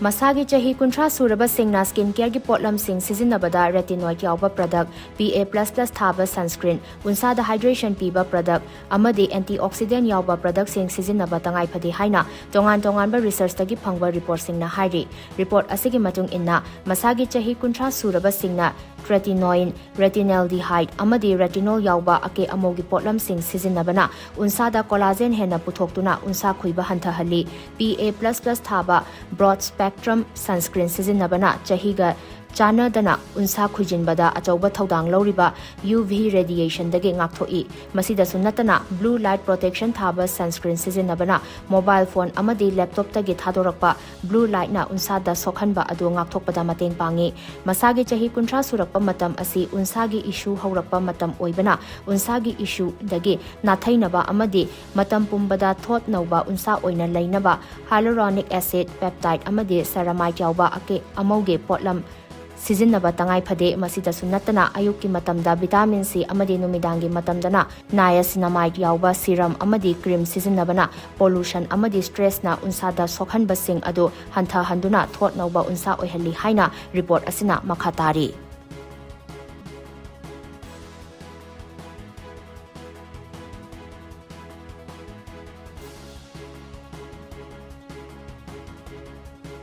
Masagi chahi kuntra suraba singna skincare gi potlam sing sizinabada retinoid yawba product PA++ thaba sunscreen unsada hydration piba product amadi antioxidant yawba product sing sizinaba tangai phadi haina tongan ba research tagi phangba report singna hairi report asigi matung inna masagi chahi kuntra suraba singna tretinoin retinaldehyde amadi retinol yawba ake amogi potlam sing sizinabana unsada collagen hena puthoktuna unsa khuiba hantahali PA++ thaba broad spectrum sunscreen sizinabana chahiga Chana dana unsa khujinbada achauba thodang loriba UV radiation dage ngakthoi masida sunatana blue light protection thaba sunscreen sizinabana mobile phone amadi laptop tagi thadorakpa blue light na unsa da sokhanba adu ngakthokpada mateng pangi masagi chahi kuntra surakpa matam asi unsagi issue haurakpa matam oibana unsagi issue dage nathainaba amadi matam pumbada thot nauba unsa oina lainaba hyaluronic acid peptide amadi ceramide yawba ake amauge potlam Sizinaba tangai phade masida sunatana ayuki matamda vitamin C amadi numidangi matamdana niacinamide yawba serum amadi cream sizinabana pollution amadi stress na unsada sokhan basing adu hantha handuna thot nauba unsa oihali haina report asina makhatari